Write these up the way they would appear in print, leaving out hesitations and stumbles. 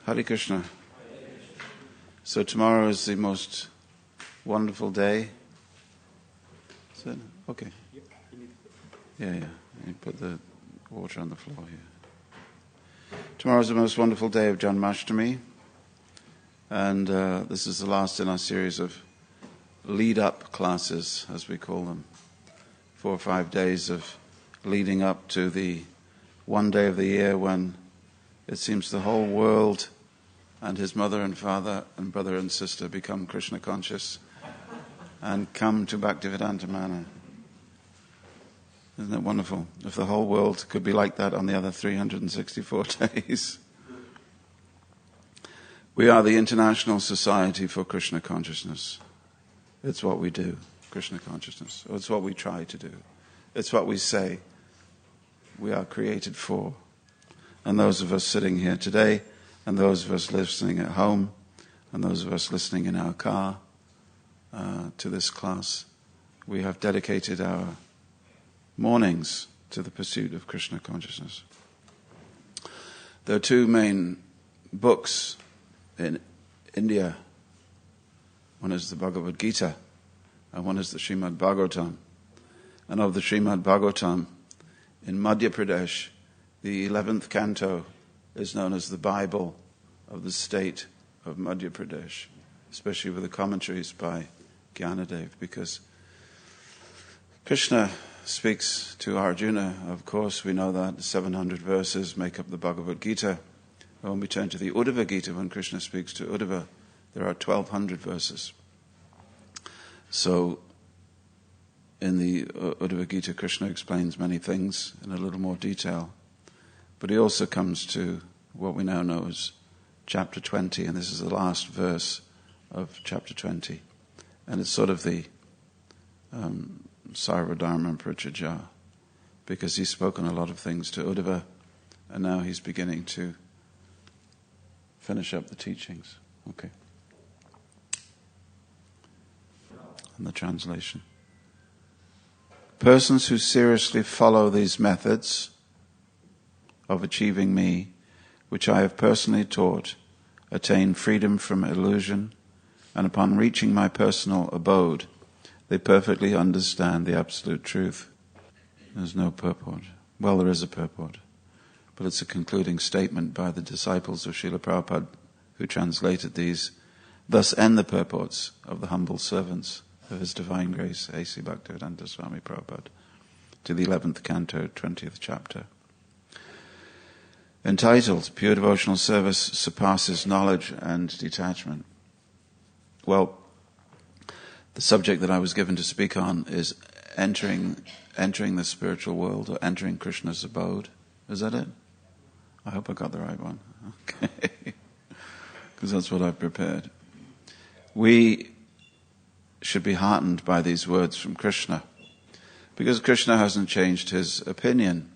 Hare Krishna. So tomorrow is the most wonderful day. Is it? Okay. Yeah. You put the water on the floor here. Tomorrow is the most wonderful day of Janmashtami. And this is the last in our series of lead-up classes, as we call them. 4 or 5 days of leading up to the one day of the year when it seems the whole world and his mother and father and brother and sister become Krishna conscious and come to Bhaktivedanta Mana. Isn't it wonderful? If the whole world could be like that on the other 364 days. We are the International Society for Krishna Consciousness. It's what we do, Krishna consciousness. It's what we try to do. It's what we say we are created for. And those of us sitting here today, and those of us listening at home, and those of us listening in our car to this class, we have dedicated our mornings to the pursuit of Krishna consciousness. There are 2 main books in India. One is the Bhagavad Gita, and one is the Srimad Bhagavatam. And of the Srimad Bhagavatam, in Madhya Pradesh, the 11th canto is known as the Bible of the state of Madhya Pradesh, especially with the commentaries by Gyanadev, because Krishna speaks to Arjuna. Of course, we know that 700 verses make up the Bhagavad Gita. When we turn to the Uddhava Gita, when Krishna speaks to Uddhava, there are 1,200 verses. So, in the Uddhava Gita, Krishna explains many things in a little more detail. But he also comes to what we now know as chapter 20, and this is the last verse of chapter 20. And it's sort of the Sarvadharma Prachaja, because he's spoken a lot of things to Uddhava, and now he's beginning to finish up the teachings. Okay. And the translation. Persons who seriously follow these methods of achieving me, which I have personally taught, attain freedom from illusion, and upon reaching my personal abode, they perfectly understand the absolute truth. There's no purport. Well, there is a purport, but it's a concluding statement by the disciples of Srila Prabhupada, who translated these. Thus end the purports of the humble servants of His Divine Grace, A.C. Bhaktivedanta Swami Prabhupada, to the 11th canto, 20th chapter. Entitled, Pure Devotional Service Surpasses Knowledge and Detachment. Well, the subject that I was given to speak on is entering the spiritual world, or entering Krishna's abode. Is that it? I hope I got the right one. Okay. Because that's what I've prepared. We should be heartened by these words from Krishna, because Krishna hasn't changed his opinion.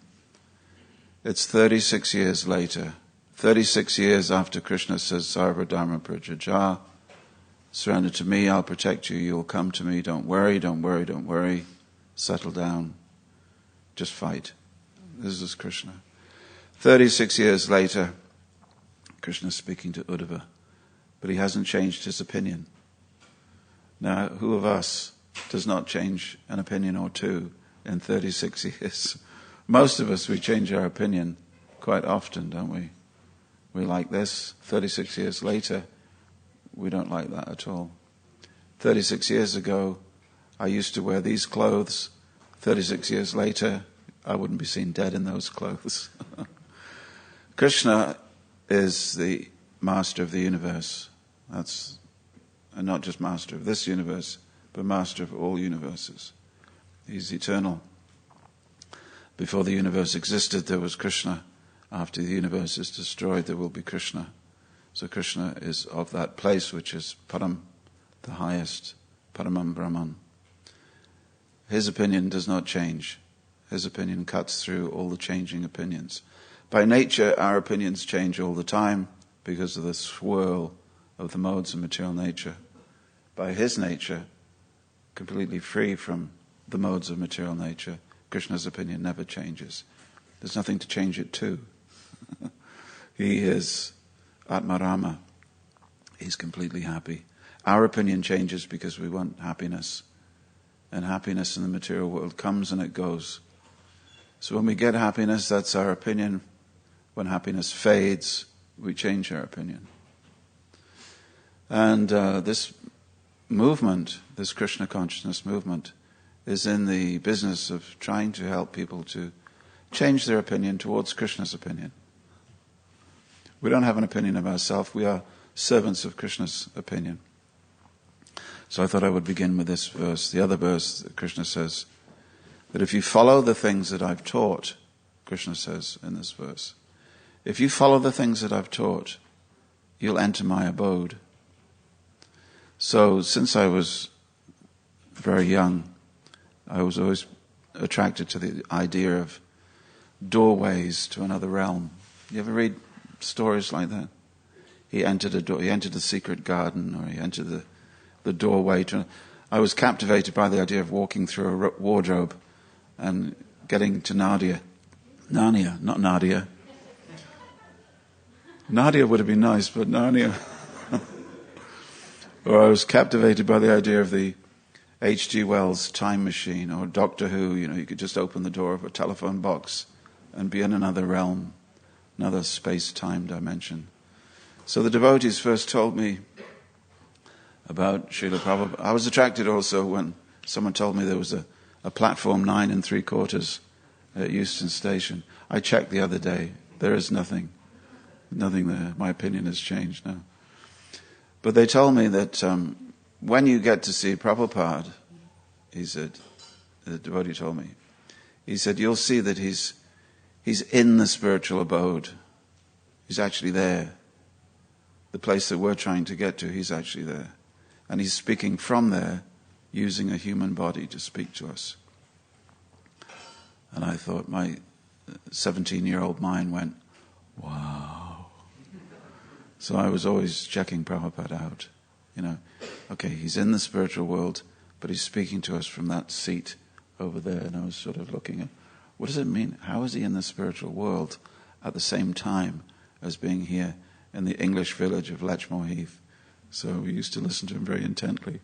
It's 36 years later, 36 years after Krishna says, Sarva Dharma Prajaja, surrender to me, I'll protect you, you'll come to me, don't worry, settle down, just fight. This is Krishna. 36 years later, Krishna's speaking to Uddhava, but he hasn't changed his opinion. Now, who of us does not change an opinion or two in 36 years? Most of us, we change our opinion quite often, don't we? We like this. 36 years later, we don't like that at all. 36 years ago, I used to wear these clothes. 36 years later, I wouldn't be seen dead in those clothes. Krishna is the master of the universe. And not just master of this universe, but master of all universes. He's eternal. Before the universe existed, there was Krishna. After the universe is destroyed, there will be Krishna. So Krishna is of that place which is Param, the highest, Paramam Brahman. His opinion does not change. His opinion cuts through all the changing opinions. By nature, our opinions change all the time because of the swirl of the modes of material nature. By his nature, completely free from the modes of material nature, Krishna's opinion never changes. There's nothing to change it to. He is Atmarama, he's completely happy. Our opinion changes because we want happiness. And happiness in the material world comes and it goes. So when we get happiness, that's our opinion. When happiness fades, we change our opinion. And this movement, this Krishna consciousness movement, is in the business of trying to help people to change their opinion towards Krishna's opinion. We don't have an opinion of ourselves. We are servants of Krishna's opinion. So I thought I would begin with this verse. The other verse that Krishna says, that if you follow the things that I've taught, Krishna says in this verse, if you follow the things that I've taught, you'll enter my abode. So since I was very young, I was always attracted to the idea of doorways to another realm. You ever read stories like that? He entered a door, he entered a secret garden, or he entered the doorway to... I was captivated by the idea of walking through a wardrobe and getting to Narnia, not Nadia. Nadia would have been nice, but Narnia. Or I was captivated by the idea of the H.G. Wells time machine, or Doctor Who. You could just open the door of a telephone box and be in another realm, another space-time dimension. So the devotees first told me about Srila Prabhupada. I was attracted also when someone told me there was a platform 9 3/4 at Euston Station. I checked the other day. There is nothing there. My opinion has changed now. But they told me that when you get to see Prabhupada, he said, the devotee told me, he said, you'll see that he's in the spiritual abode. He's actually there. The place that we're trying to get to, he's actually there. And he's speaking from there, using a human body to speak to us. And I thought, my 17-year-old mind went, wow. So I was always checking Prabhupada out. Okay, he's in the spiritual world, but he's speaking to us from that seat over there. And I was sort of looking at, what does it mean? How is he in the spiritual world at the same time as being here in the English village of Lechmore Heath? So we used to listen to him very intently,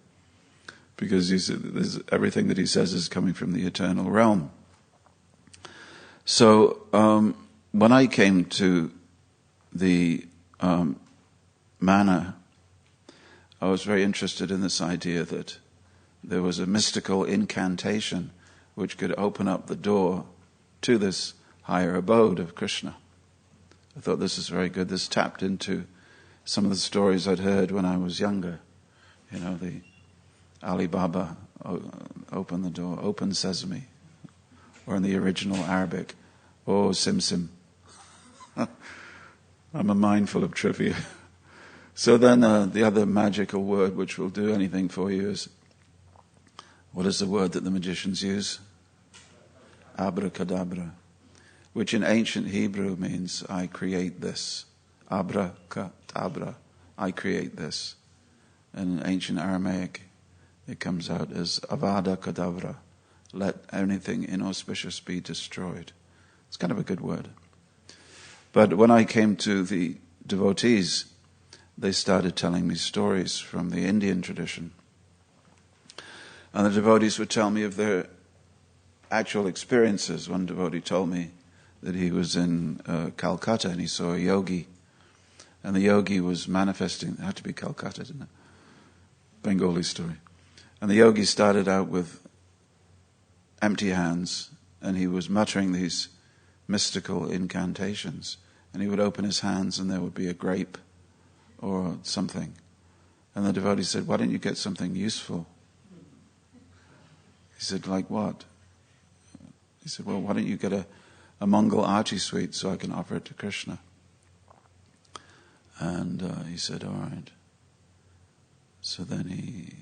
because everything that he says is coming from the eternal realm. So when I came to the manor, I was very interested in this idea that there was a mystical incantation which could open up the door to this higher abode of Krishna. I thought this is very good. This tapped into some of the stories I'd heard when I was younger. The Ali Baba, open the door, open sesame. Or in the original Arabic, oh, Sim Sim. I'm a mindful of trivia. So then the other magical word which will do anything for you is, what is the word that the magicians use? Abracadabra, which in ancient Hebrew means, I create this. Abracadabra, I create this. And in ancient Aramaic, it comes out as Avada Kedavra, let anything inauspicious be destroyed. It's kind of a good word. But when I came to the devotees, they started telling me stories from the Indian tradition. And the devotees would tell me of their actual experiences. One devotee told me that he was in Calcutta and he saw a yogi. And the yogi was manifesting, it had to be Calcutta, didn't it? Bengali story. And the yogi started out with empty hands, and he was muttering these mystical incantations. And he would open his hands and there would be a grape or something. And the devotee said, why don't you get something useful? He said, like what? He said, well, why don't you get a Mongol arti sweet so I can offer it to Krishna? And he said, all right. So then he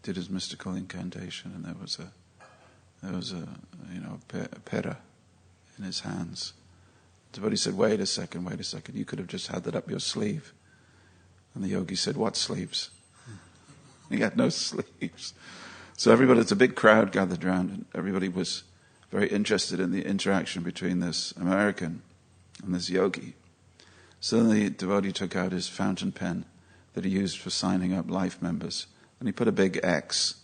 did his mystical incantation, and there was a pera in his hands. The devotee said, wait a second, you could have just had that up your sleeve. And the yogi said, what sleeves? He had no sleeves. So it's a big crowd gathered around, and everybody was very interested in the interaction between this American and this yogi. So then the devotee took out his fountain pen that he used for signing up life members, and he put a big X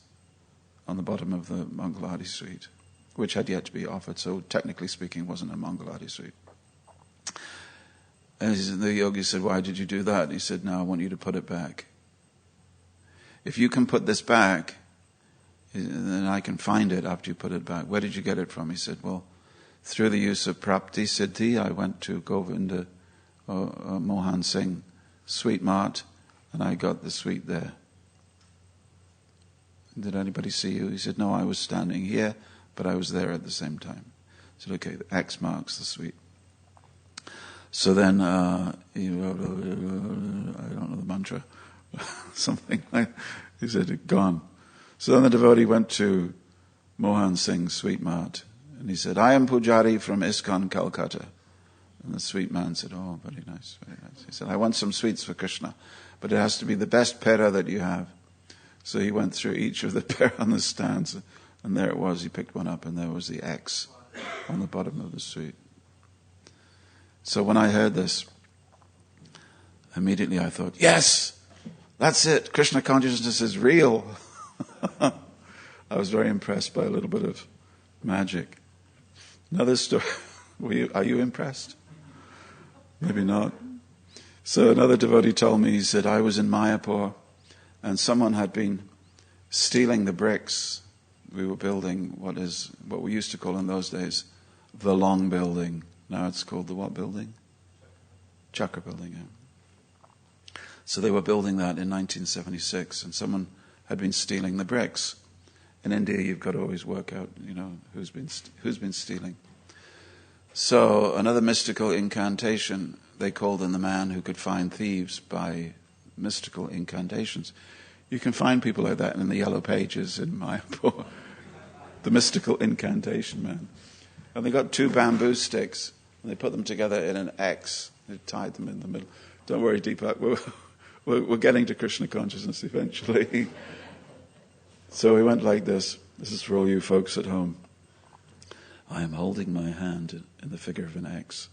on the bottom of the Mangalati suite, which had yet to be offered, so technically speaking wasn't a Mangalati suite. And the yogi said, "Why did you do that?" He said, "No, I want you to put it back. If you can put this back, then I can find it after you put it back." "Where did you get it from?" He said, "Well, through the use of Prapti Siddhi, I went to Govinda Mohan Singh Sweet Mart, and I got the sweet there." "Did anybody see you?" He said, "No, I was standing here, but I was there at the same time." I said, "Okay, the X marks the sweet." So then he wrote, I don't know the mantra, something like, he said, "Gone." So then the devotee went to Mohan Singh's Sweet Mart, and he said, "I am Pujari from ISKCON, Calcutta." And the sweet man said, "Oh, very nice, very nice." He said, "I want some sweets for Krishna, but it has to be the best pera that you have." So he went through each of the pera on the stands, and there it was. He picked one up, and there was the X on the bottom of the sweet. So when I heard this, immediately I thought, yes, that's it. Krishna consciousness is real. I was very impressed by a little bit of magic. Another story. Are you impressed? Maybe not. So another devotee told me, he said, I was in Mayapur and someone had been stealing the bricks. We were building what we used to call in those days the Long Building. Now it's called the what building? Chakra Building, yeah. So they were building that in 1976 and someone had been stealing the bricks. In India you've got to always work out, who's been stealing. So another mystical incantation, they called in the man who could find thieves by mystical incantations. You can find people like that in the yellow pages in Mayapur. The mystical incantation man. And they got 2 bamboo sticks and they put them together in an X. They tied them in the middle. Don't worry, Deepak, we're getting to Krishna consciousness eventually. So we went like this. This is for all you folks at home. I am holding my hand in the figure of an X.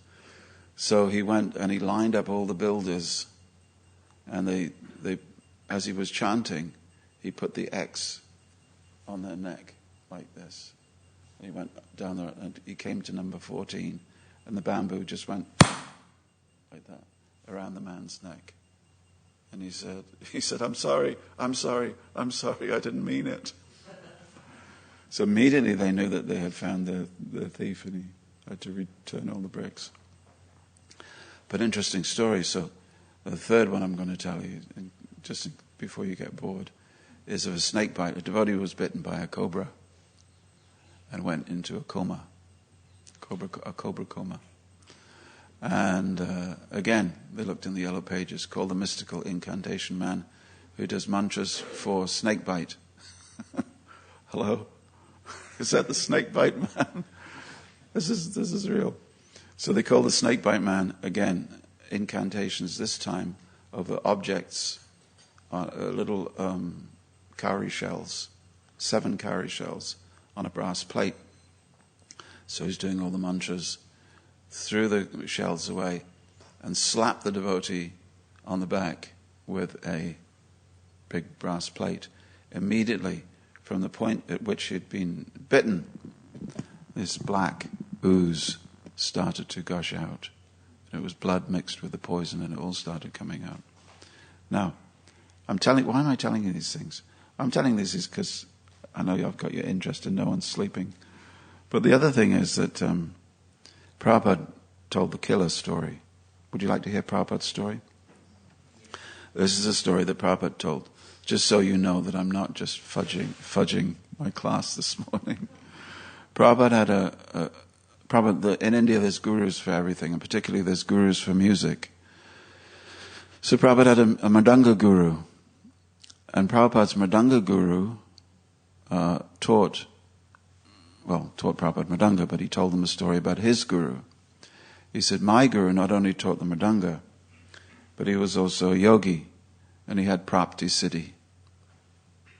So he went and he lined up all the builders, and they as he was chanting, he put the X on their neck like this. And he went down there and he came to number 14, and the bamboo just went like that around the man's neck. And he said, I'm sorry, I didn't mean it. So immediately they knew that they had found the thief, and he had to return all the bricks. But interesting story. So the third one I'm going to tell you, just before you get bored, is of a snake bite. A devotee was bitten by a cobra and went into a coma, a cobra coma. And again, they looked in the yellow pages, called the mystical incantation man who does mantras for snake bite. Hello? Is that the snake bite man? This is real. So they call the snake bite man, again, incantations this time of objects, little cowrie shells, 7 cowrie shells on a brass plate. So he's doing all the mantras, threw the shells away, and slapped the devotee on the back with a big brass plate. Immediately, from the point at which he'd been bitten, this black ooze started to gush out. And it was blood mixed with the poison, and it all started coming out. Now, why am I telling you these things? I'm telling these because I know I've got your interest and no one's sleeping. But the other thing is that Prabhupada told the killer story. Would you like to hear Prabhupada's story? This is a story that Prabhupada told, just so you know that I'm not just fudging my class this morning. Prabhupada had in India there's gurus for everything, and particularly there's gurus for music. So Prabhupada had a Mridanga guru, and Prabhupada's Mridanga guru taught Prabhupada Mridanga, but he told them a story about his guru. He said, my guru not only taught the Mridanga, but he was also a yogi, and he had Prapti Siddhi.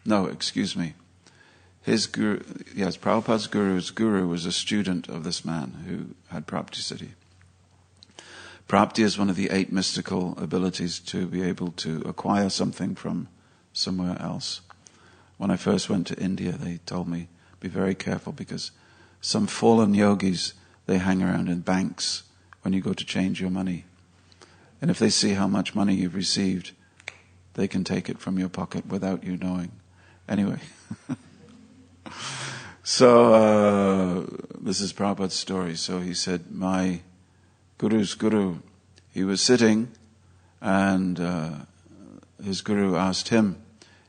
No, excuse me. His guru, yes, Prabhupada's guru's guru was a student of this man who had Prapti Siddhi. Prapti is one of the 8 mystical abilities to be able to acquire something from somewhere else. When I first went to India, they told me, be very careful because some fallen yogis, they hang around in banks when you go to change your money. And if they see how much money you've received, they can take it from your pocket without you knowing. Anyway. So, this is Prabhupada's story. So he said, my Guru's Guru, he was sitting and his Guru asked him,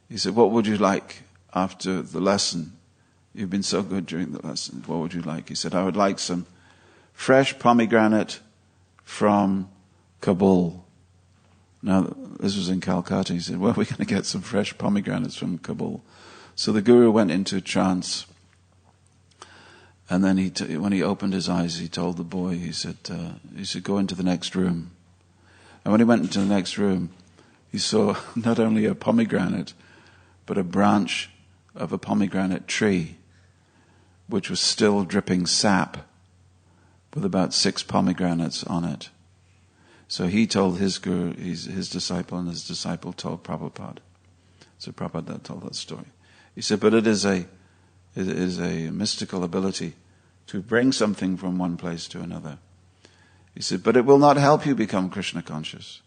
he said, what would you like after the lesson? You've been so good during the lesson. What would you like? He said, I would like some fresh pomegranate from Kabul. Now, this was in Calcutta. He said, where are we going to get some fresh pomegranates from Kabul? So the Guru went into a trance. And then when he opened his eyes, he told the boy, he said, go into the next room. And when he went into the next room, he saw not only a pomegranate, but a branch of a pomegranate tree, which was still dripping sap, with about 6 pomegranates on it. So he told his Guru, his disciple, and his disciple told Prabhupada. So Prabhupada told that story. He said, but it is a mystical ability to bring something from one place to another. He said, but it will not help you become Krishna conscious.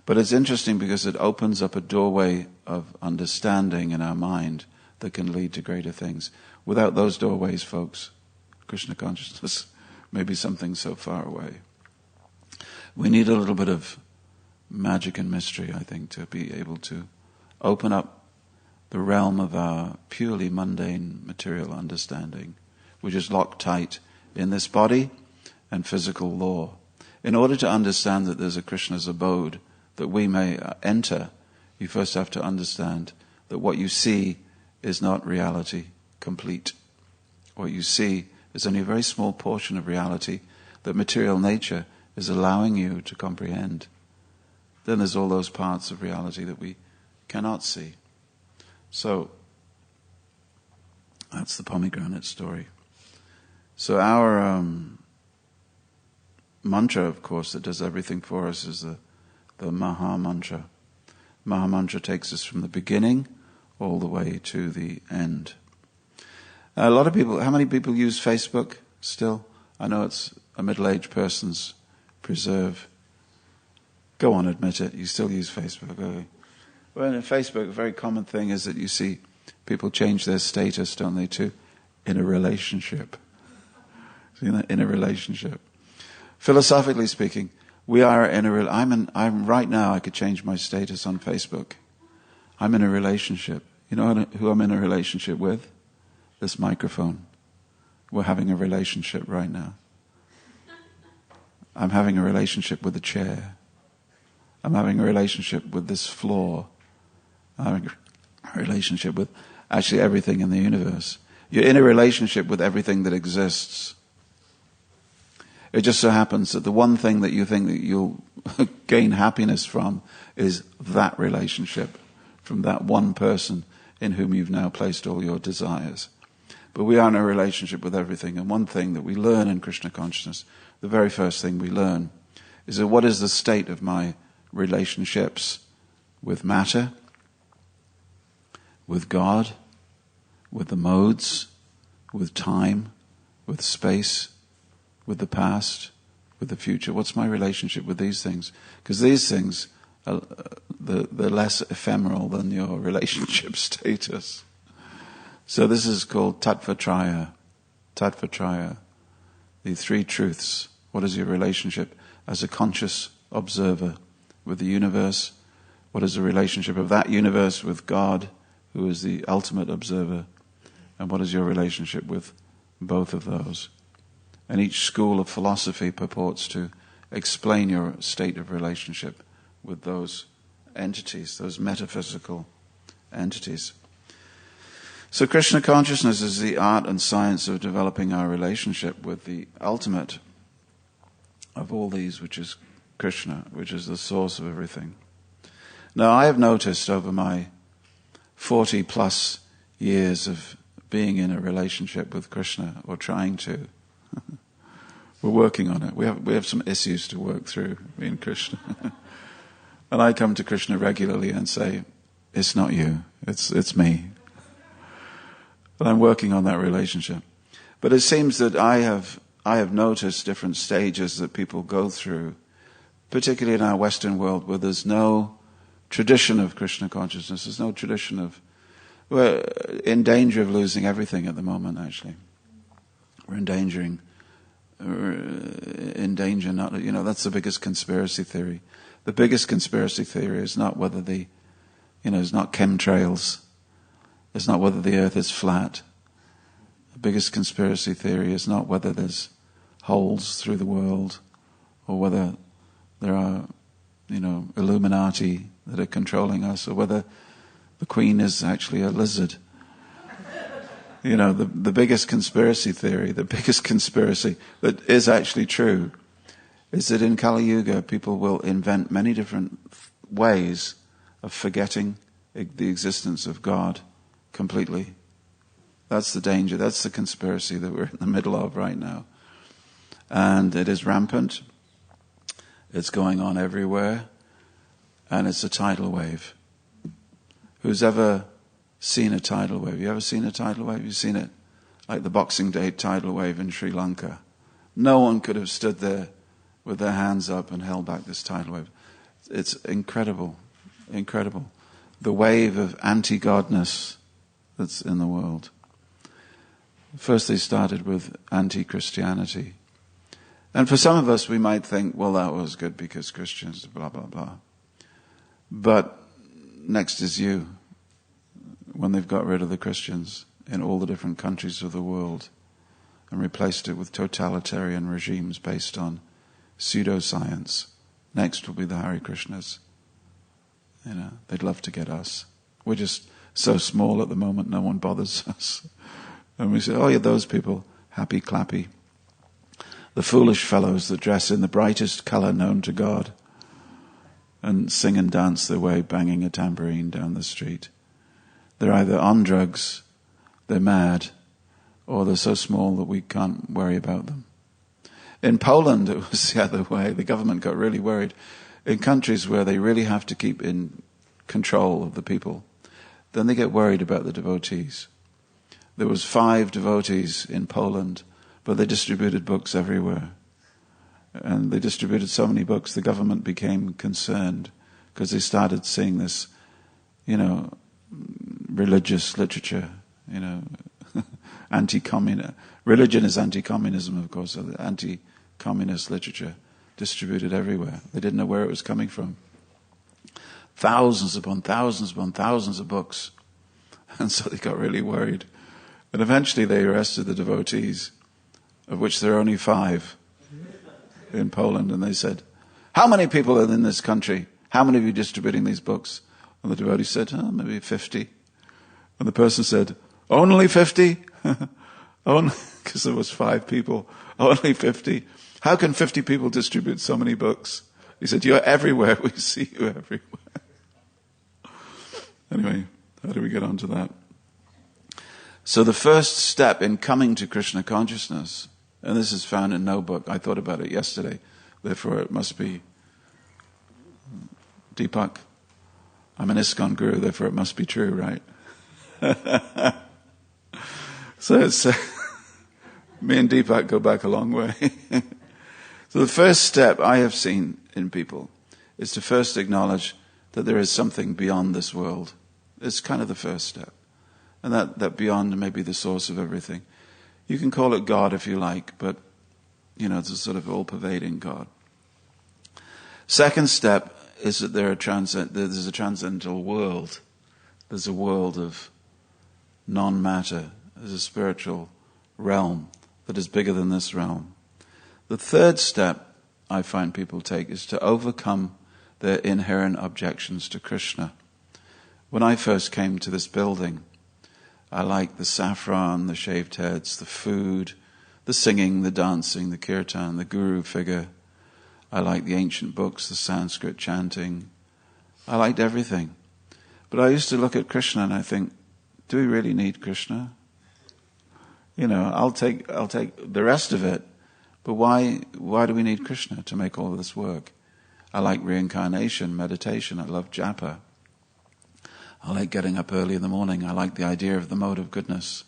But it's interesting because it opens up a doorway of understanding in our mind that can lead to greater things. Without those doorways, folks, Krishna consciousness may be something so far away. We need a little bit of magic and mystery, I think, to be able to open up the realm of our purely mundane material understanding, which is locked tight in this body and physical law. In order to understand that there's a Krishna's abode that we may enter, you first have to understand that what you see is not reality complete. What you see is only a very small portion of reality that material nature is allowing you to comprehend. Then there's all those parts of reality that we cannot see. So, that's the pomegranate story. So our mantra, of course, that does everything for us is the Maha Mantra. Maha Mantra takes us from the beginning all the way to the end. A lot of people, how many people use Facebook still? I know it's a middle-aged person's preserve. Go on, admit it. You still use Facebook, okay? Well, in Facebook, a very common thing is that you see people change their status, don't they, to in a relationship. See that? In a relationship. Philosophically speaking, we are in a. I'm right now. I could change my status on Facebook. I'm in a relationship. You know who I'm in a relationship with? This microphone. We're having a relationship right now. I'm having a relationship with a chair. I'm having a relationship with this floor. I'm having a relationship with actually everything in the universe. You're in a relationship with everything that exists. It just so happens that the one thing that you think that you'll gain happiness from is that relationship, from that one person in whom you've now placed all your desires. But we are in a relationship with everything. And one thing that we learn in Krishna consciousness, the very first thing we learn, is that what is the state of my relationships with matter, with God, with the modes, with time, with space, with the past, with the future. What's my relationship with these things? Because these things are they're less ephemeral than your relationship status. So this is called Tattva-traya. Tattva-traya. The 3 truths. What is your relationship as a conscious observer with the universe? What is the relationship of that universe with God, who is the ultimate observer? And what is your relationship with both of those? And each school of philosophy purports to explain your state of relationship with those entities, those metaphysical entities. So Krishna consciousness is the art and science of developing our relationship with the ultimate of all these, which is Krishna, which is the source of everything. Now, I have noticed over my 40 plus years of being in a relationship with Krishna, or trying to, We're working on it. We have some issues to work through, me and Krishna. And I come to Krishna regularly and say, it's not you, it's me. But I'm working on that relationship. But it seems that I have noticed different stages that people go through, particularly in our Western world, where there's no tradition of Krishna consciousness. There's no tradition of... We're in danger of losing everything at the moment, actually. We're in danger, not... that's the biggest conspiracy theory. The biggest conspiracy theory is not whether it's not chemtrails. It's not whether the earth is flat. The biggest conspiracy theory is not whether there's holes through the world or whether there are, Illuminati that are controlling us, or whether the Queen is actually a lizard. The biggest conspiracy theory, the biggest conspiracy that is actually true, is that in Kali Yuga people will invent many different ways of forgetting the existence of God completely. That's the danger. That's the conspiracy that we're in the middle of right now. And it is rampant. It's going on everywhere. And it's a tidal wave. Who's ever seen a tidal wave? You ever seen a tidal wave? You've seen it? Like the Boxing Day tidal wave in Sri Lanka. No one could have stood there with their hands up and held back this tidal wave. It's incredible. Incredible. The wave of anti-godness that's in the world. First they started with anti-Christianity. And for some of us we might think, well, that was good because Christians, blah, blah, blah. But next is you, when they've got rid of the Christians in all the different countries of the world and replaced it with totalitarian regimes based on pseudoscience. Next will be the Hare Krishnas. They'd love to get us. We're just so small at the moment, no one bothers us. And we say, oh yeah, those people, happy clappy. The foolish fellows that dress in the brightest colour known to God and sing and dance their way banging a tambourine down the street. They're either on drugs, they're mad, or they're so small that we can't worry about them. In Poland, it was the other way. The government got really worried. In countries where they really have to keep in control of the people, then they get worried about the devotees. There was 5 devotees in Poland, but they distributed books everywhere. And they distributed so many books, the government became concerned because they started seeing this, religious literature, anti-communist. Religion is anti-communism, of course, so the anti-communist literature distributed everywhere. They didn't know where it was coming from. Thousands upon thousands upon thousands of books. And so they got really worried. And eventually they arrested the devotees, of which there are only 5 in Poland. And they said, how many people are in this country? How many of you distributing these books? And the devotee said, maybe 50. And the person said, only 50? Only, because there was 5 people. Only 50. How can 50 people distribute so many books? He said, you're everywhere. We see you everywhere. Anyway, how do we get onto that? So the first step in coming to Krishna consciousness, and this is found in no book. I thought about it yesterday. Therefore, it must be Deepak. I'm an ISKCON guru, therefore it must be true, right? So it's me and Deepak go back a long way. So the first step I have seen in people is to first acknowledge that there is something beyond this world. It's kind of the first step. And that beyond may be the source of everything. You can call it God if you like, but, it's a sort of all-pervading God. Second step is that there's a transcendental world. There's a world of non-matter. There's a spiritual realm that is bigger than this realm. The third step I find people take is to overcome their inherent objections to Krishna. When I first came to this building, I liked the saffron, the shaved heads, the food, the singing, the dancing, the kirtan, the guru figure. I liked the ancient books, the Sanskrit chanting. I liked everything. But I used to look at Krishna and I think, do we really need Krishna? I'll take the rest of it, But why do we need Krishna to make all of this work? I like reincarnation, meditation. I love japa. I like getting up early in the morning. I like the idea of the mode of goodness.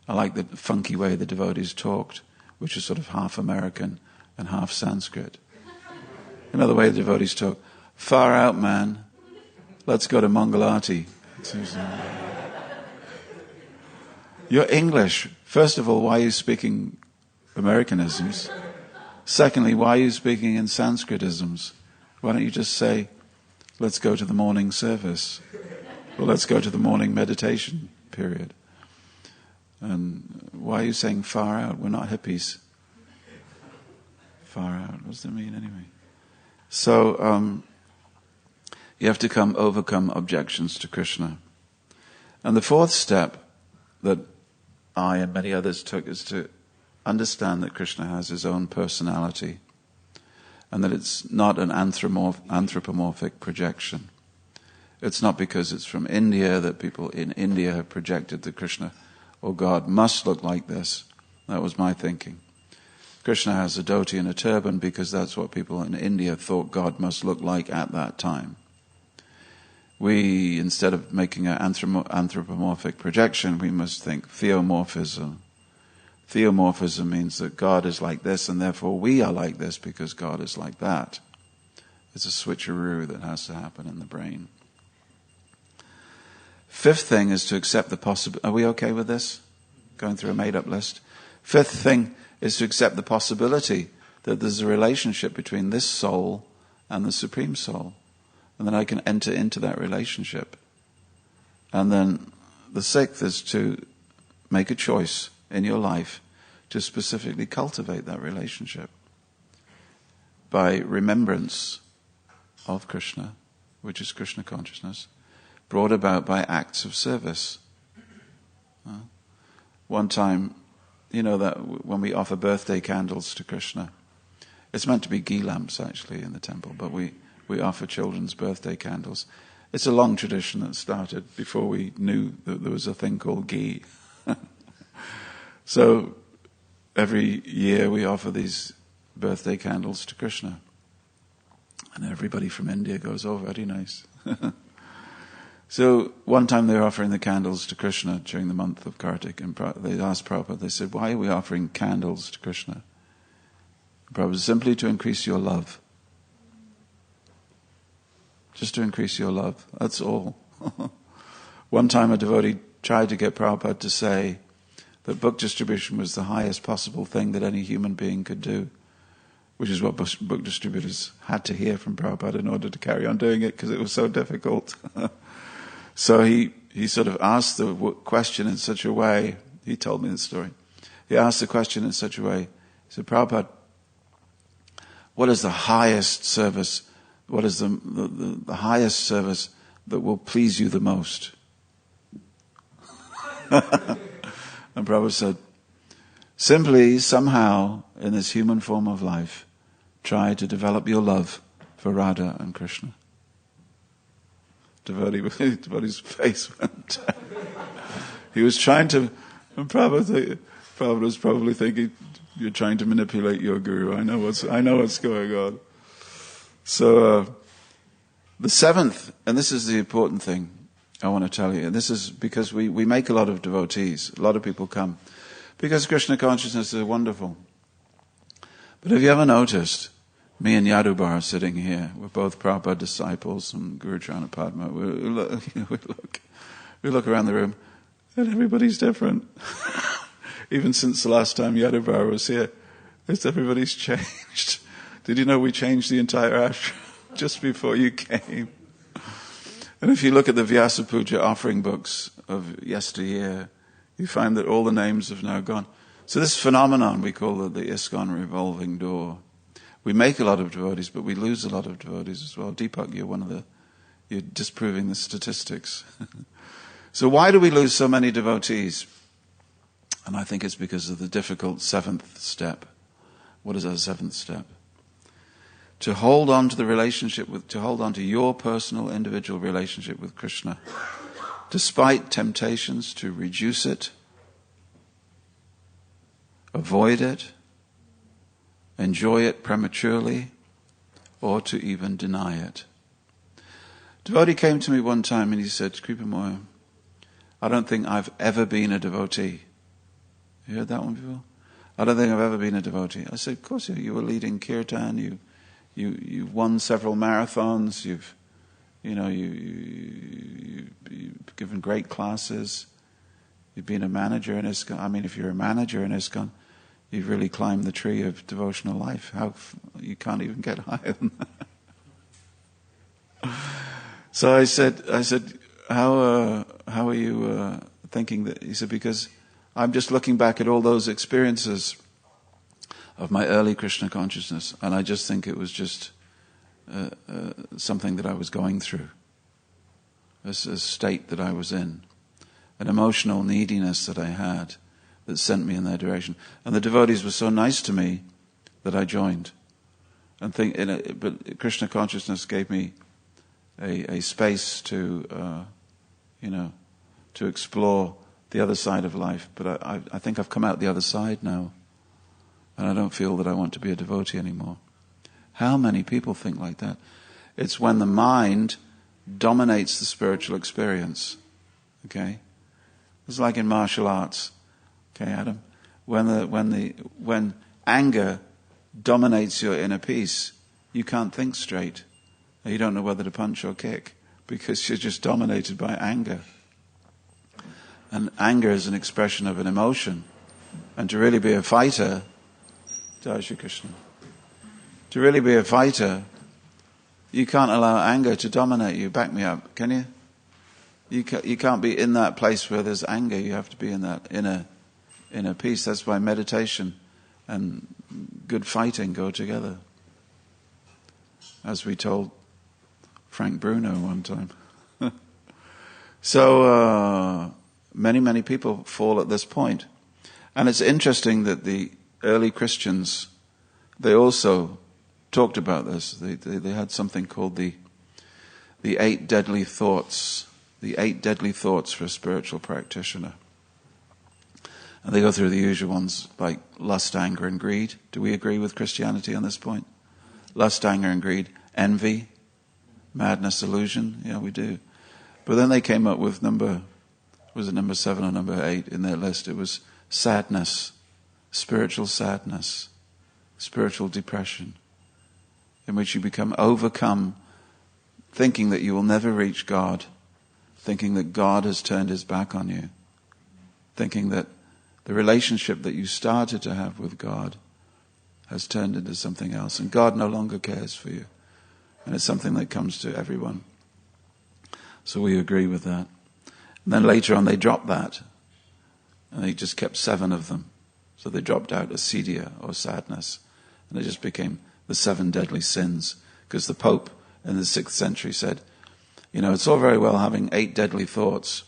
I like the funky way the devotees talked, which is sort of half American and half Sanskrit. You know the way the devotees talk. Far out, man. Let's go to Mangalati. You're English. First of all, why are you speaking Americanisms? Secondly, why are you speaking in Sanskritisms? Why don't you just say, let's go to the morning service? Or let's go to the morning meditation period. And why are you saying far out? We're not hippies. Far out. What does that mean anyway? So, you have to overcome objections to Krishna. And the fourth step that I and many others took is to understand that Krishna has his own personality and that it's not an anthropomorphic projection. It's not because it's from India that people in India have projected that Krishna or God must look like this. That was my thinking. Krishna has a dhoti and a turban because that's what people in India thought God must look like at that time. We, instead of making an anthropomorphic projection, we must think theomorphism. Theomorphism means that God is like this and therefore we are like this because God is like that. It's a switcheroo that has to happen in the brain. Fifth thing is to accept the possibility. Are we okay with this? Going through a made-up list. Fifth thing is to accept the possibility that there's a relationship between this soul and the Supreme Soul. And then I can enter into that relationship. And then the sixth is to make a choice in your life to specifically cultivate that relationship by remembrance of Krishna, which is Krishna consciousness, brought about by acts of service. One time, you know that when we offer birthday candles to Krishna, it's meant to be ghee lamps actually in the temple, but we offer children's birthday candles. It's a long tradition that started before we knew that there was a thing called ghee. So every year we offer these birthday candles to Krishna. And everybody from India goes, oh, very nice. So one time they were offering the candles to Krishna during the month of Kartik, and they asked Prabhupada, they said, why are we offering candles to Krishna? Prabhupada, simply to increase your love. Just to increase your love, that's all. One time a devotee tried to get Prabhupada to say that book distribution was the highest possible thing that any human being could do, which is what book distributors had to hear from Prabhupada in order to carry on doing it, because it was so difficult. So he sort of asked the question in such a way, he told me the story, he asked the question in such a way, he said, Prabhupada, what is the highest service, what is the highest service that will please you the most? And Prabhupada said, simply, somehow, in this human form of life, try to develop your love for Radha and Krishna. Devotee's face went down. He was trying to, and Prabhupada was probably thinking, you're trying to manipulate your guru. I know what's going on. So, the seventh, and this is the important thing I want to tell you, and this is because we make a lot of devotees, a lot of people come, because Krishna consciousness is wonderful. But have you ever noticed, me and Yadubar are sitting here, we're both Prabhupada disciples and Guru Charana Padma, we look around the room, and everybody's different. Even since the last time Yadubar was here, everybody's changed. Did you know we changed the entire ashram just before you came? And if you look at the Vyasa Puja offering books of yesteryear, you find that all the names have now gone. So this phenomenon, we call it the ISKCON revolving door. We make a lot of devotees, but we lose a lot of devotees as well. Deepak, you're disproving the statistics. So why do we lose so many devotees? And I think it's because of the difficult seventh step. What is our seventh step? To hold on to your personal, individual relationship with Krishna, despite temptations to reduce it, avoid it, enjoy it prematurely, or to even deny it. A devotee came to me one time and he said, Kripamoya, I don't think I've ever been a devotee. You heard that one before? I don't think I've ever been a devotee. I said, of course you were leading kirtan, you won several marathons, you've given great classes, you've been a manager in ISKCON. I mean, if you're a manager in ISKCON, you've really climbed the tree of devotional life. You can't even get higher than that. So I said, how are you thinking that? He said, because I'm just looking back at all those experiences of my early Krishna consciousness, and I just think it was just something that I was going through, a state that I was in, an emotional neediness that I had that sent me in that direction. And the devotees were so nice to me that I joined. But Krishna consciousness gave me a space to explore the other side of life. But I think I've come out the other side now, and I don't feel that I want to be a devotee anymore. How many people think like that? It's when the mind dominates the spiritual experience. Okay? It's like in martial arts. Okay, Adam? When anger dominates your inner peace, you can't think straight. You don't know whether to punch or kick because you're just dominated by anger. And anger is an expression of an emotion. And to really be a fighter, Jai Shri Krishna, to really be a fighter, you can't allow anger to dominate you. Back me up, can you? You can't be in that place where there's anger. You have to be in that inner peace. That's why meditation and good fighting go together. As we told Frank Bruno one time. So many people fall at this point. And it's interesting that the early Christians, they also talked about this. They had something called the 8 deadly thoughts. The 8 deadly thoughts for a spiritual practitioner. And they go through the usual ones like lust, anger, and greed. Do we agree with Christianity on this point? Lust, anger, and greed. Envy, madness, illusion. Yeah, we do. But then they came up with number 7 or number 8 in their list? It was sadness, spiritual depression, in which you become overcome, thinking that you will never reach God, thinking that God has turned his back on you, thinking that the relationship that you started to have with God has turned into something else, and God no longer cares for you. And it's something that comes to everyone. So we agree with that. And then later on they dropped that, and they just kept 7 of them. So they dropped out acedia, or sadness, and it just became the 7 deadly sins, because the Pope in the 6th century said, it's all very well having 8 deadly thoughts,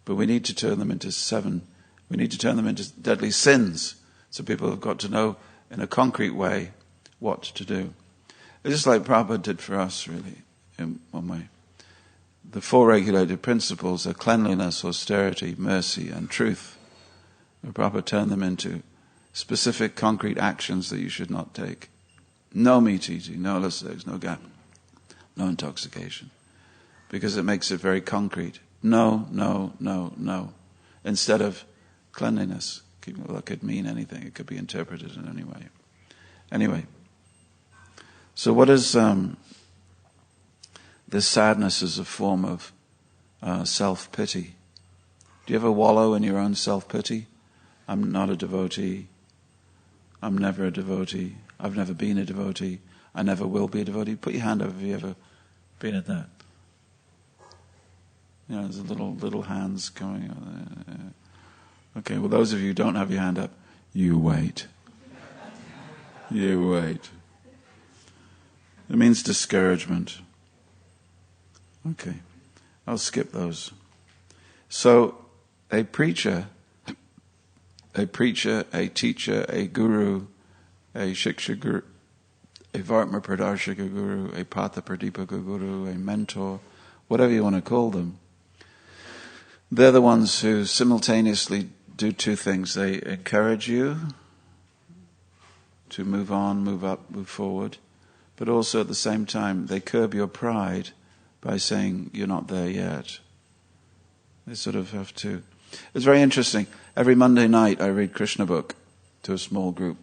but we need to turn them into 7. We need to turn them into deadly sins. So people have got to know in a concrete way what to do. It's just like Prabhupada did for us, really, in one way. The 4 regulated principles are cleanliness, austerity, mercy, and truth. And Prabhupada turned them into specific concrete actions that you should not take. No meat eating, no illicit sex, no gambling, no intoxication. Because it makes it very concrete. No, no, no, no. Instead of cleanliness. Well, that could mean anything. It could be interpreted in any way. Anyway. So what is this sadness as a form of self-pity? Do you ever wallow in your own self-pity? I'm not a devotee. I'm never a devotee. I've never been a devotee. I never will be a devotee. Put your hand up if you ever been at that. There's little hands coming out. Okay, well, those of you who don't have your hand up, you wait. You wait. It means discouragement. Okay, I'll skip those. So, a preacher, a teacher, a guru, a shiksha guru, a vartma pradarshika guru, a patha pradipaka guru, a mentor, whatever you want to call them, they're the ones who simultaneously do 2 things. They encourage you to move on, move up, move forward. But also at the same time, they curb your pride by saying you're not there yet. They sort of have to. It's very interesting. Every Monday night I read Krishna book to a small group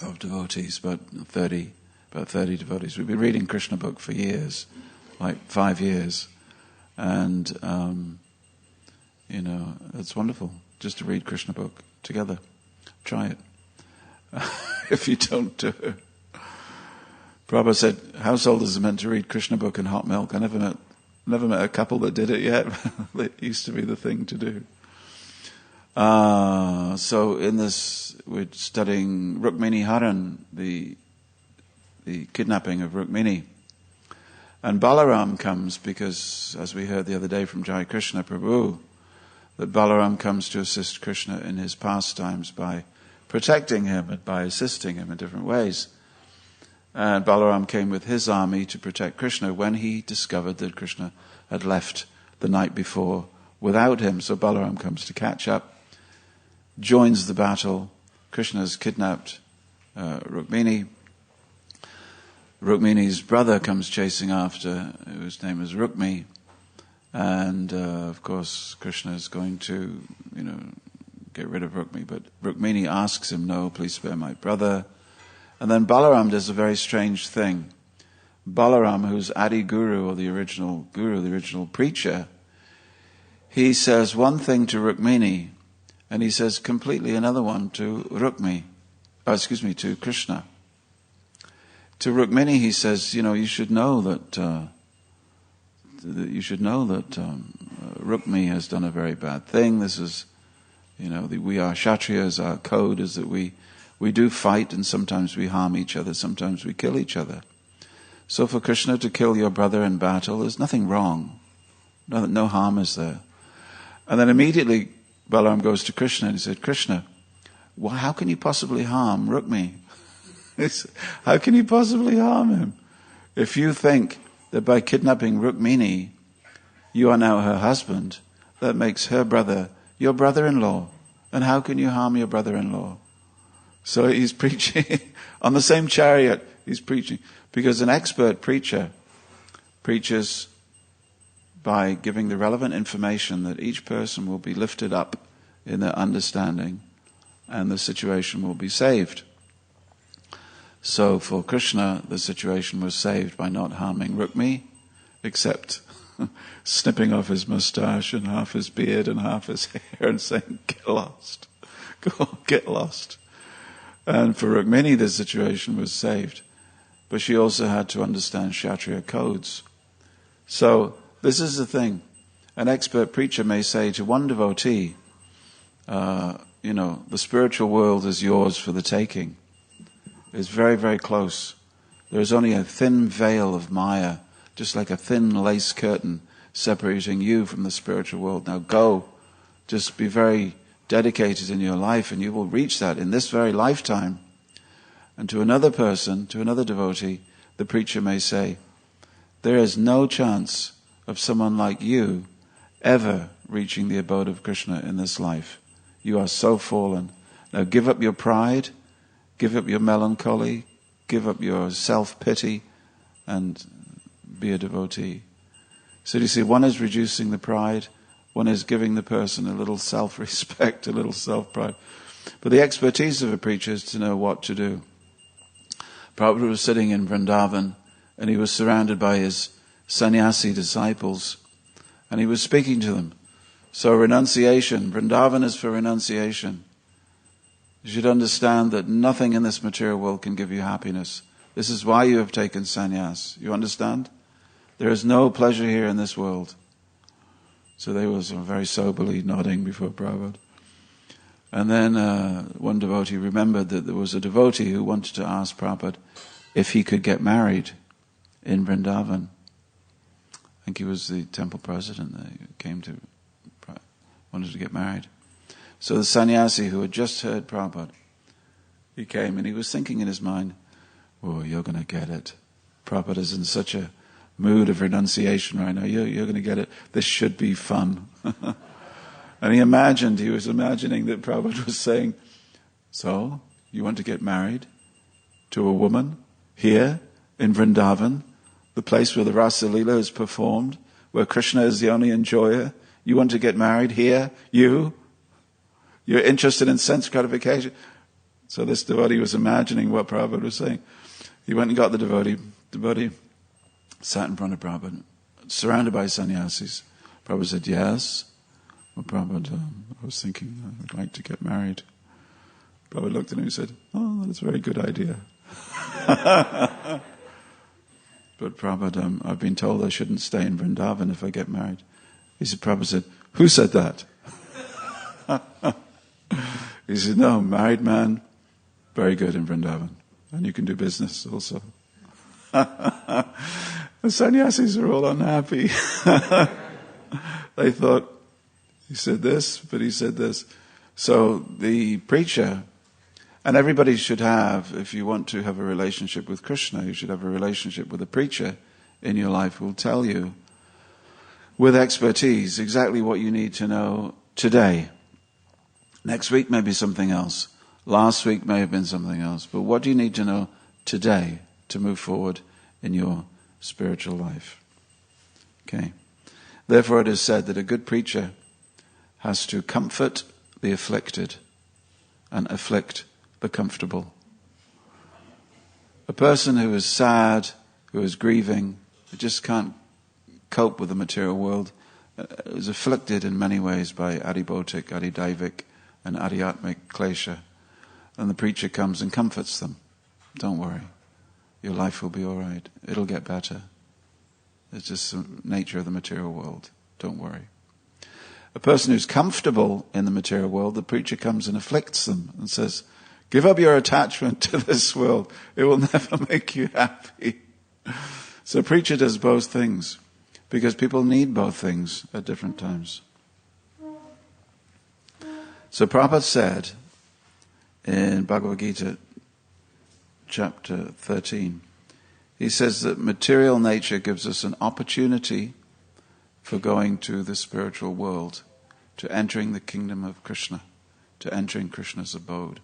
of devotees, about 30 devotees. We've been reading Krishna book for years, like 5 years. And, it's wonderful just to read Krishna book together. Try it. If you don't do it. Prabhupada said, householders are meant to read Krishna book and hot milk. I never met a couple that did it yet. It used to be the thing to do. So in this, we're studying Rukmini Haran, the kidnapping of Rukmini. And Balaram comes because, as we heard the other day from Jai Krishna Prabhu, that Balaram comes to assist Krishna in his pastimes by protecting him and by assisting him in different ways. And Balaram came with his army to protect Krishna when he discovered that Krishna had left the night before without him. So Balaram comes to catch up, joins the battle. Krishna has kidnapped Rukmini. Rukmini's brother comes chasing after, whose name is Rukmi. And, of course, Krishna is going to, get rid of Rukmi. But Rukmini asks him, no, please spare my brother. And then Balaram does a very strange thing. Balaram, who's Adi Guru, or the original guru, the original preacher, he says one thing to Rukmini, and he says completely another one to to Krishna. To Rukmini, he says, you should know that Rukmi has done a very bad thing. This is, we are Kshatriyas. Our code is that we do fight, and sometimes we harm each other, sometimes we kill each other. So for Krishna to kill your brother in battle, there's nothing wrong. No harm is there. And then immediately Balaram goes to Krishna and he said, Krishna, how can you possibly harm Rukmi? How can you possibly harm him? If you think that by kidnapping Rukmini, you are now her husband, that makes her brother your brother-in-law. And how can you harm your brother-in-law? So he's preaching on the same chariot. He's preaching because an expert preacher preaches by giving the relevant information that each person will be lifted up in their understanding and the situation will be saved. So for Krishna, the situation was saved by not harming Rukmi, except snipping off his moustache and half his beard and half his hair and saying, get lost. Go on, get lost. And for Rukmini, the situation was saved. But she also had to understand Kshatriya codes. So this is the thing. An expert preacher may say to one devotee, the spiritual world is yours for the taking. It's very, very close. There's only a thin veil of Maya, just like a thin lace curtain separating you from the spiritual world. Now go, just be very dedicated in your life and you will reach that in this very lifetime. And to another person, to another devotee, the preacher may say, there is no chance of someone like you ever reaching the abode of Krishna in this life. You are so fallen. Now give up your pride, give up your melancholy, give up your self-pity, and be a devotee. So you see, one is reducing the pride, one is giving the person a little self-respect, a little self-pride. But the expertise of a preacher is to know what to do. Prabhupada was sitting in Vrindavan, and he was surrounded by his sannyasi disciples, and he was speaking to them. So renunciation, Vrindavan is for renunciation. You should understand that nothing in this material world can give you happiness. This is why you have taken sannyas. You understand? There is no pleasure here in this world. So they were very soberly nodding before Prabhupada. And then one devotee remembered that there was a devotee who wanted to ask Prabhupada if he could get married in Vrindavan. I think he was the temple president that came to, wanted to get married. So the sannyasi who had just heard Prabhupada, he came and he was thinking in his mind, oh, you're going to get it. Prabhupada is in such a mood of renunciation right now. You're going to get it. This should be fun. And he was imagining that Prabhupada was saying, so, you want to get married? to a woman here in Vrindavan, the place where the Rasa Leela is performed, where Krishna is the only enjoyer. You want to get married here? You're interested in sense gratification. So this devotee was imagining what Prabhupada was saying. He went and got the devotee. Devotee sat in front of Prabhupada, surrounded by sannyasis. Prabhupada said, yes. Well, Prabhupada, I was thinking I would like to get married. Prabhupada looked at him and said, oh, that's a very good idea. But Prabhupada, I've been told I shouldn't stay in Vrindavan if I get married. Prabhupada said, who said that? He said, no, married man, very good in Vrindavan. And you can do business also. The sannyasis are all unhappy. They thought, he said this, but he said this. So the preacher, and everybody should have, if you want to have a relationship with Krishna, you should have a relationship with a preacher in your life who will tell you with expertise exactly what you need to know today. Next week may be something else. Last week may have been something else. But what do you need to know today to move forward in your spiritual life? Okay. Therefore it is said that a good preacher has to comfort the afflicted and afflict the comfortable. A person who is sad, who is grieving, who just can't cope with the material world, is afflicted in many ways by adibhotik, adidaivik, and adhyatmic klesha. And the preacher comes and comforts them. Don't worry. Your life will be all right. It'll get better. It's just the nature of the material world. Don't worry. A person who's comfortable in the material world, the preacher comes and afflicts them and says, give up your attachment to this world. It will never make you happy. So a preacher does both things because people need both things at different times. So Prabhupada said in Bhagavad Gita chapter 13, he says that material nature gives us an opportunity for going to the spiritual world, to entering the kingdom of Krishna, to entering Krishna's abode.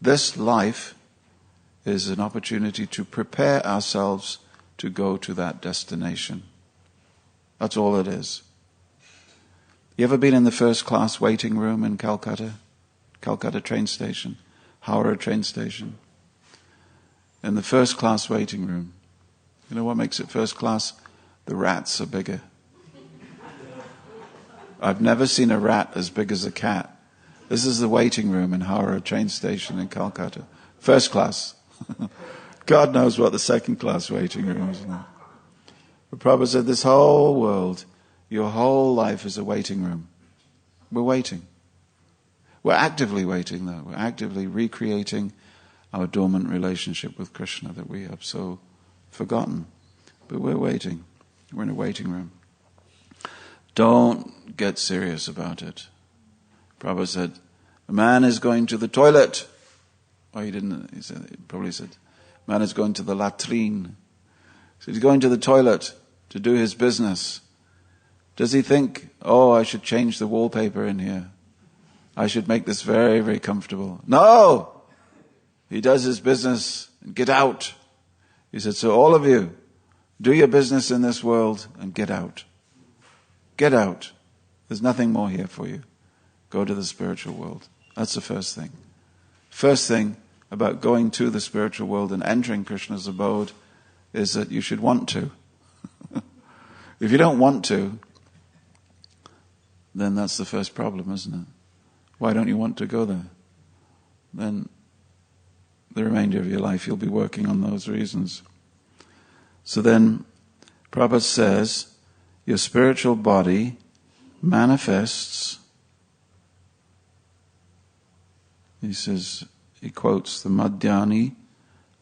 This life is an opportunity to prepare ourselves to go to that destination. That's all it is. You ever been in the first class waiting room in Calcutta? Calcutta train station, Howrah train station. In the first class waiting room. You know what makes it first class? The rats are bigger. I've never seen a rat as big as a cat. This is the waiting room in Howrah train station in Calcutta. First class. God knows what the second class waiting room is like. But Prabhupada said this whole world, your whole life is a waiting room. We're waiting. We're actively waiting though. We're actively recreating our dormant relationship with Krishna that we have so forgotten. But we're waiting. We're in a waiting room. Don't get serious about it. Prabhupada said, a man is going to the toilet. Oh, he didn't. He probably said, man is going to the latrine. So he's going to the toilet to do his business. Does he think, oh, I should change the wallpaper in here. I should make this very, very comfortable. No! He does his business and get out. He said, so all of you, do your business in this world and get out. Get out. There's nothing more here for you. Go to the spiritual world. That's the first thing. First thing about going to the spiritual world and entering Krishna's abode is that you should want to. If you don't want to, then that's the first problem, isn't it? Why don't you want to go there? Then the remainder of your life you'll be working on those reasons. So then Prabhupada says, your spiritual body manifests, he quotes the Madhyani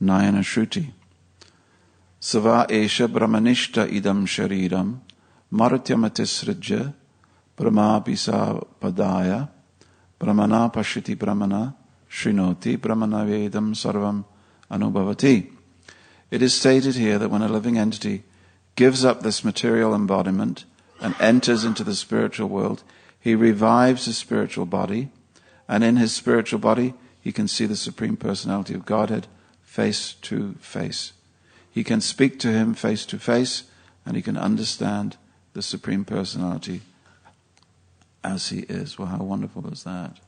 Nayana Shruti. Sava esha brahmanishta idam shariram martyamatisrija brahma pisa padaya brahmana pashiti brahmana shrinoti brahmana vedam sarvam anubhavati. It is stated here that when a living entity gives up this material embodiment and enters into the spiritual world, he revives his spiritual body, and in his spiritual body he can see the Supreme Personality of Godhead face to face. He can speak to him face to face, and he can understand the Supreme Personality as he is. Well, how wonderful is that?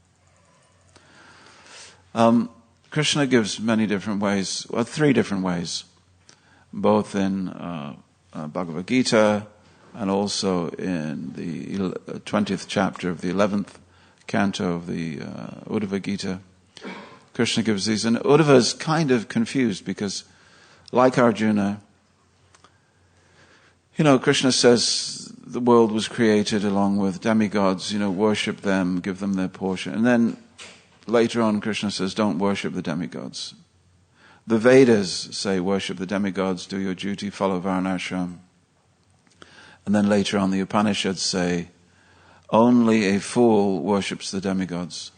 Krishna gives many different ways, well, 3 different ways, both in Bhagavad Gita and also in the 20th chapter of the 11th canto of the Uddhava Gita. Krishna gives these, and Uddhava is kind of confused because, like Arjuna, Krishna says the world was created along with demigods, worship them, give them their portion. And then later on Krishna says, don't worship the demigods. The Vedas say worship the demigods, do your duty, follow Varnashram. And then later on the Upanishads say, only a fool worships the demigods.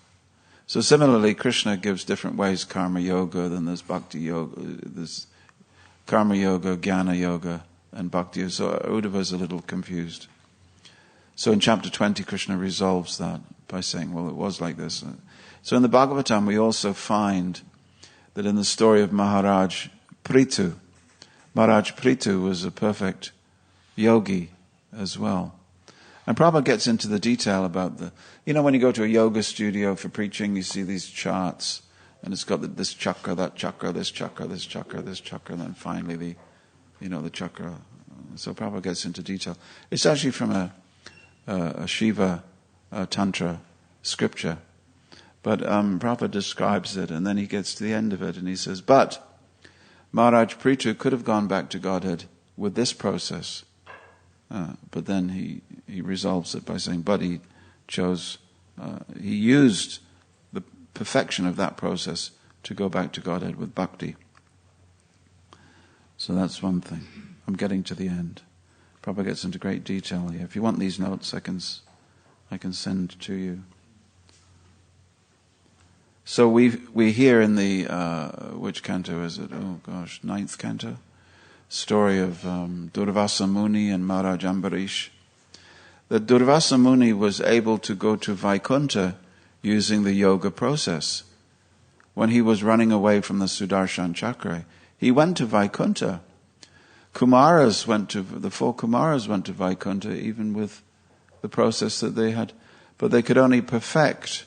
So similarly, Krishna gives different ways, karma yoga, then there's bhakti yoga, there's karma yoga, jnana yoga, and bhakti yoga. So Uddhava is a little confused. So in chapter 20, Krishna resolves that by saying, well, it was like this. So in the Bhagavatam, we also find that in the story of Maharaj Prithu was a perfect yogi as well. And Prabhupada gets into the detail about when you go to a yoga studio for preaching, you see these charts, and it's got this chakra, that chakra, this chakra, this chakra, this chakra, and then finally the chakra. So Prabhupada gets into detail. It's actually from a Shiva Tantra scripture. But Prabhupada describes it, and then he gets to the end of it, and he says, but Maharaj Prithu could have gone back to Godhead with this process. But then he resolves it by saying, but he used the perfection of that process to go back to Godhead with bhakti. So that's one thing. I'm getting to the end. Prabhupada gets into great detail here. If you want these notes, I can send to you. So we hear in the, which canto is it? Oh gosh, 9th canto. Story of Durvasa Muni and Maharaj Ambarish. That Durvasa Muni was able to go to Vaikuntha using the yoga process. When he was running away from the Sudarshan Chakra, he went to Vaikuntha. The 4 Kumaras went to Vaikuntha even with the process that they had, but they could only perfect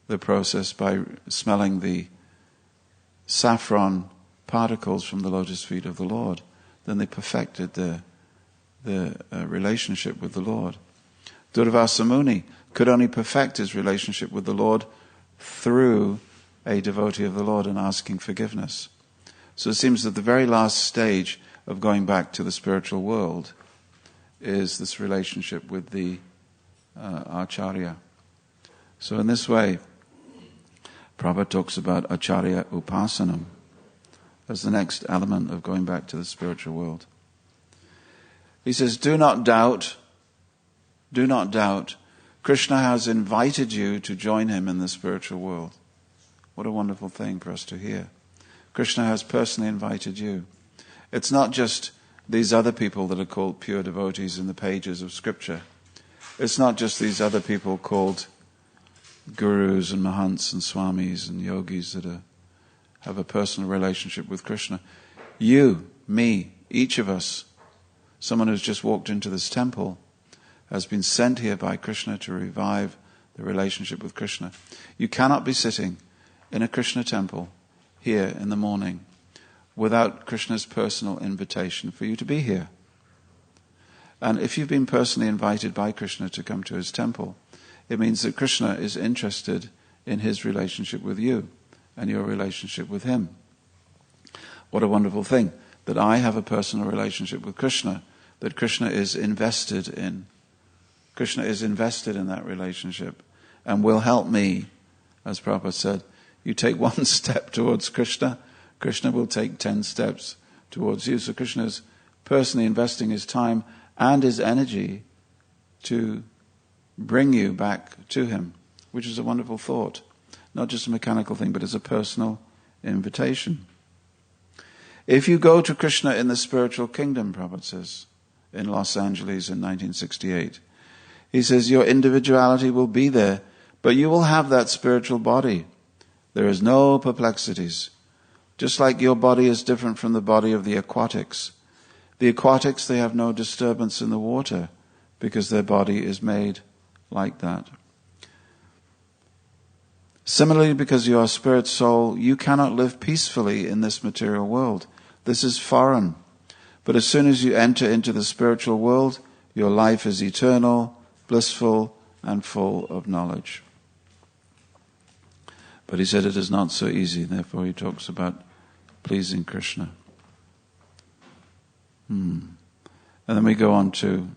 the process by smelling the saffron particles from the lotus feet of the Lord. Then they perfected the relationship with the Lord. Durvasa Muni could only perfect his relationship with the Lord through a devotee of the Lord and asking forgiveness. So it seems that the very last stage of going back to the spiritual world is this relationship with the Acharya. So in this way, Prabhupada talks about Acharya Upasanam as the next element of going back to the spiritual world. He says, do not doubt, Krishna has invited you to join him in the spiritual world. What a wonderful thing for us to hear. Krishna has personally invited you. It's not just these other people that are called pure devotees in the pages of scripture. It's not just these other people called gurus and mahants and swamis and yogis that have a personal relationship with Krishna. You, me, each of us, someone who's just walked into this temple, has been sent here by Krishna to revive the relationship with Krishna. You cannot be sitting in a Krishna temple here in the morning without Krishna's personal invitation for you to be here. And if you've been personally invited by Krishna to come to his temple, it means that Krishna is interested in his relationship with you and your relationship with him. What a wonderful thing that I have a personal relationship with Krishna, that Krishna is invested in. Krishna is invested in that relationship and will help me. As Prabhupada said, you take one step towards Krishna, Krishna will take 10 steps towards you. So Krishna is personally investing his time and his energy to bring you back to him, which is a wonderful thought. Not just a mechanical thing, but as a personal invitation. If you go to Krishna in the spiritual kingdom, Prabhupada says, in Los Angeles in 1968, he says, your individuality will be there, but you will have that spiritual body. There is no perplexities. Just like your body is different from the body of the aquatics. The aquatics, they have no disturbance in the water because their body is made like that. Similarly, because you are spirit soul, you cannot live peacefully in this material world. This is foreign. But as soon as you enter into the spiritual world, your life is eternal, blissful, and full of knowledge. But he said it is not so easy, therefore he talks about pleasing Krishna. And then we go on to,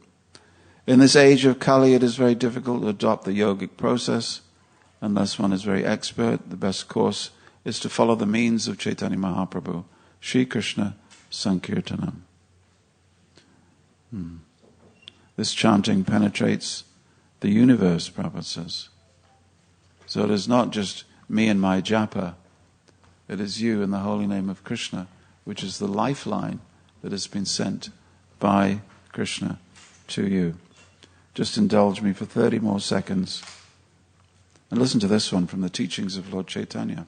in this age of Kali, it is very difficult to adopt the yogic process unless one is very expert. The best course is to follow the means of Chaitanya Mahaprabhu, Sri Krishna Sankirtanam. This chanting penetrates the universe, Prabhupada says. So it is not just me and my japa, it is you in the holy name of Krishna, which is the lifeline that has been sent by Krishna to you. Just indulge me for 30 more seconds. And listen to this one from the teachings of Lord Chaitanya.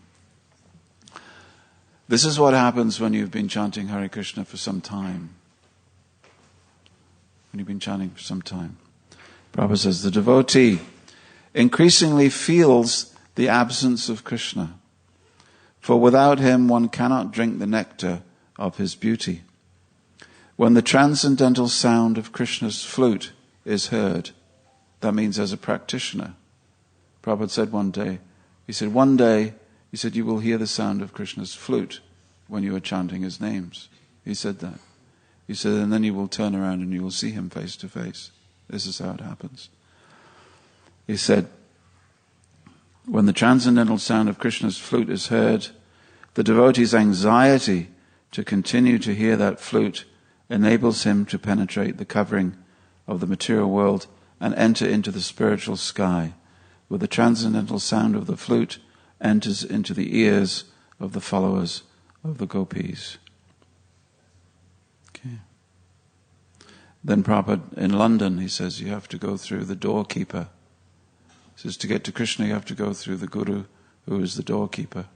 This is what happens when you've been chanting Hare Krishna for some time. When you've been chanting for some time. Prabhupada says, the devotee increasingly feels the absence of Krishna. For without him one cannot drink the nectar of his beauty. When the transcendental sound of Krishna's flute is heard, that means as a practitioner. Prabhupada said one day, you will hear the sound of Krishna's flute when you are chanting his names. He said that. He said, and then you will turn around and you will see him face to face. This is how it happens. He said, when the transcendental sound of Krishna's flute is heard, the devotee's anxiety to continue to hear that flute enables him to penetrate the covering of the material world and enter into the spiritual sky, where the transcendental sound of the flute enters into the ears of the followers of the gopis. Okay. Then Prabhupada, in London, he says, you have to go through the doorkeeper. He says, to get to Krishna, you have to go through the Guru, who is the doorkeeper.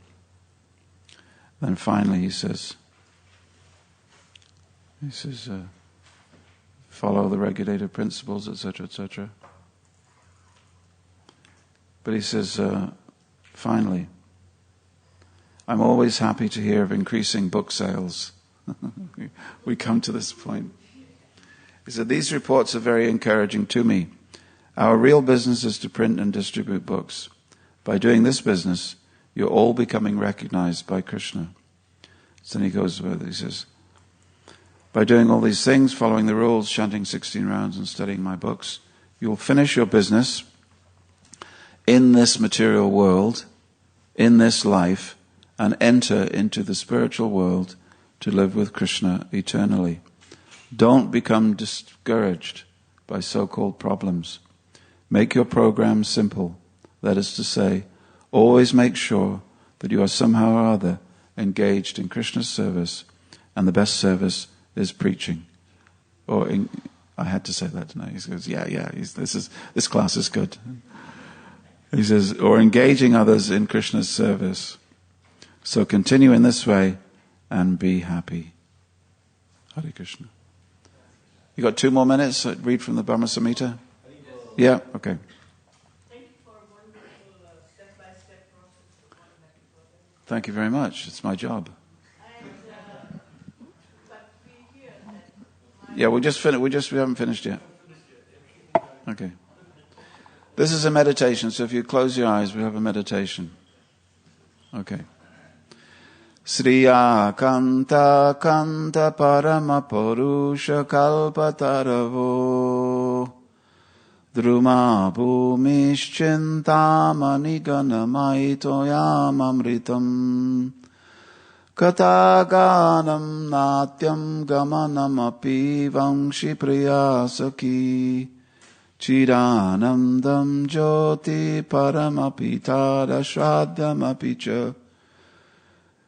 Then finally he says, follow the regulative principles, etc., etc. But he says, finally, I'm always happy to hear of increasing book sales. We come to this point. He said, these reports are very encouraging to me. Our real business is to print and distribute books. By doing this business, you're all becoming recognized by Krishna. So then he goes further, he says, by doing all these things, following the rules, chanting 16 rounds and studying my books, you'll finish your business in this material world, in this life, and enter into the spiritual world to live with Krishna eternally. Don't become discouraged by so-called problems. Make your program simple. That is to say, always make sure that you are somehow or other engaged in Krishna's service, and the best service is preaching. I had to say that tonight. He goes, this class is good. He says, or engaging others in Krishna's service. So continue in this way and be happy. Hare Krishna. You got 2 more minutes? Read from the Brahma Samhita? Yeah? Okay. Thank you for a wonderful step-by-step process. Thank you very much. It's my job. But we hear that... Yeah, we haven't finished yet. Okay. This is a meditation, so if you close your eyes, we have a meditation. Okay. Sriya Kanta Kanta Parama Purusha Kalpataravo Druma Bhumischintamani Ganamaitoyam Amritam Kataganam Natyam Gamanamapi Vangshi Priyasaki Chiranandam Jyoti Paramapitara Shraddhamapicha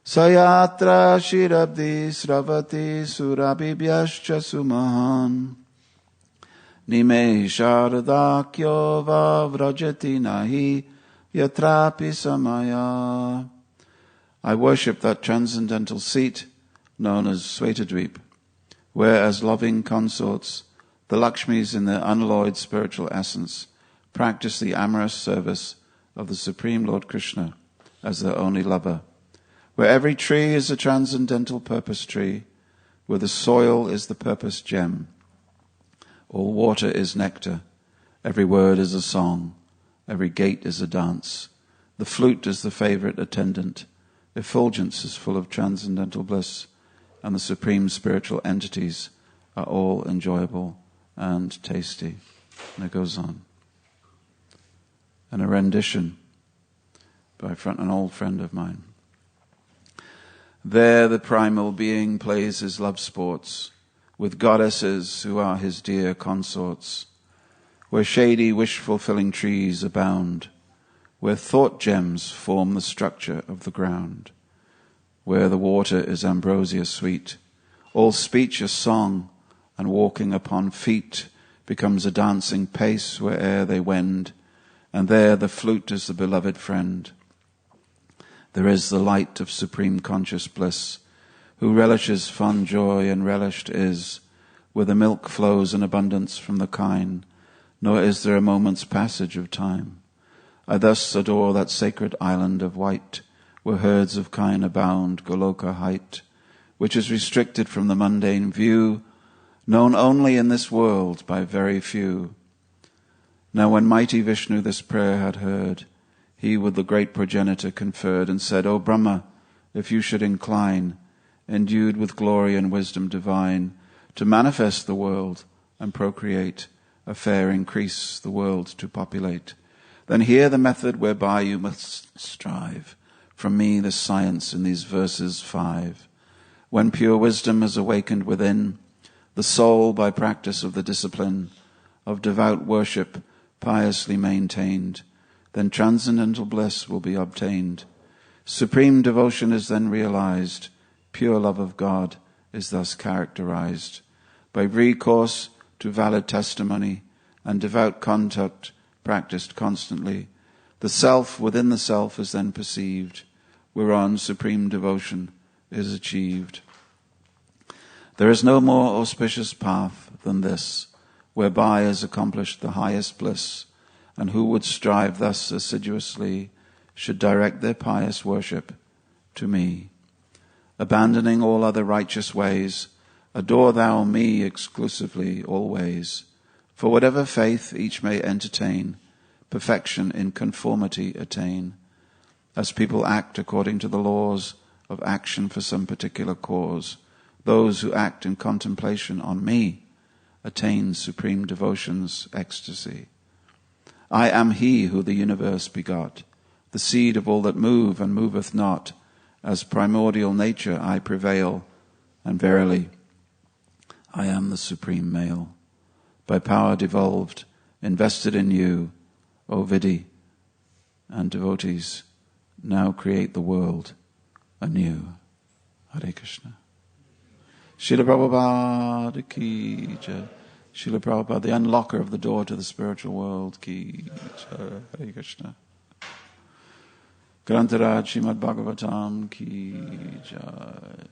Sayatra Shirabdi Sravati Surabhibhyascha Sumahan Nime Shardakyo Va Vrajati Nahi Yatrapi Samaya I worship that transcendental seat known as Svetadweep, where as loving consorts, the Lakshmis in their unalloyed spiritual essence practice the amorous service of the Supreme Lord Krishna as their only lover, where every tree is a transcendental purpose tree, where the soil is the purpose gem, all water is nectar, every word is a song, every gate is a dance, the flute is the favorite attendant, effulgence is full of transcendental bliss, and the supreme spiritual entities are all enjoyable and tasty. And it goes on. And a rendition by an old friend of mine. There the primal being plays his love sports with goddesses who are his dear consorts, where shady wish-fulfilling trees abound, where thought gems form the structure of the ground, where the water is ambrosia sweet, all speech a song, and walking upon feet becomes a dancing pace where'er they wend, and there the flute is the beloved friend. There is the light of supreme conscious bliss, who relishes fond joy and relished is, where the milk flows in abundance from the kine, nor is there a moment's passage of time. I thus adore that sacred island of white, where herds of kine abound, Goloka height, which is restricted from the mundane view, known only in this world by very few. Now when mighty Vishnu this prayer had heard, he with the great progenitor conferred and said, O Brahma, if you should incline, endued with glory and wisdom divine, to manifest the world and procreate, a fair increase the world to populate, then hear the method whereby you must strive. From me this science in these verses 5. When pure wisdom has awakened within, the soul by practice of the discipline of devout worship piously maintained, then transcendental bliss will be obtained. Supreme devotion is then realized. Pure love of God is thus characterized. By recourse to valid testimony and devout conduct practiced constantly, the self within the self is then perceived, whereon supreme devotion is achieved. There is no more auspicious path than this, whereby is accomplished the highest bliss, and who would strive thus assiduously should direct their pious worship to me. Abandoning all other righteous ways, adore thou me exclusively always. For whatever faith each may entertain, perfection in conformity attain. As people act according to the laws of action for some particular cause, those who act in contemplation on me attain supreme devotion's ecstasy. I am he who the universe begot, the seed of all that move and moveth not. As primordial nature I prevail, and verily I am the supreme male. By power devolved, invested in you, O Vidhi and devotees, now create the world anew. Hare Krishna. Srila Prabhupada ki jai. Srila Prabhupada, the unlocker of the door to the spiritual world ki jai. Hare Krishna. Grantaraj Srimad Bhagavatam ki jai.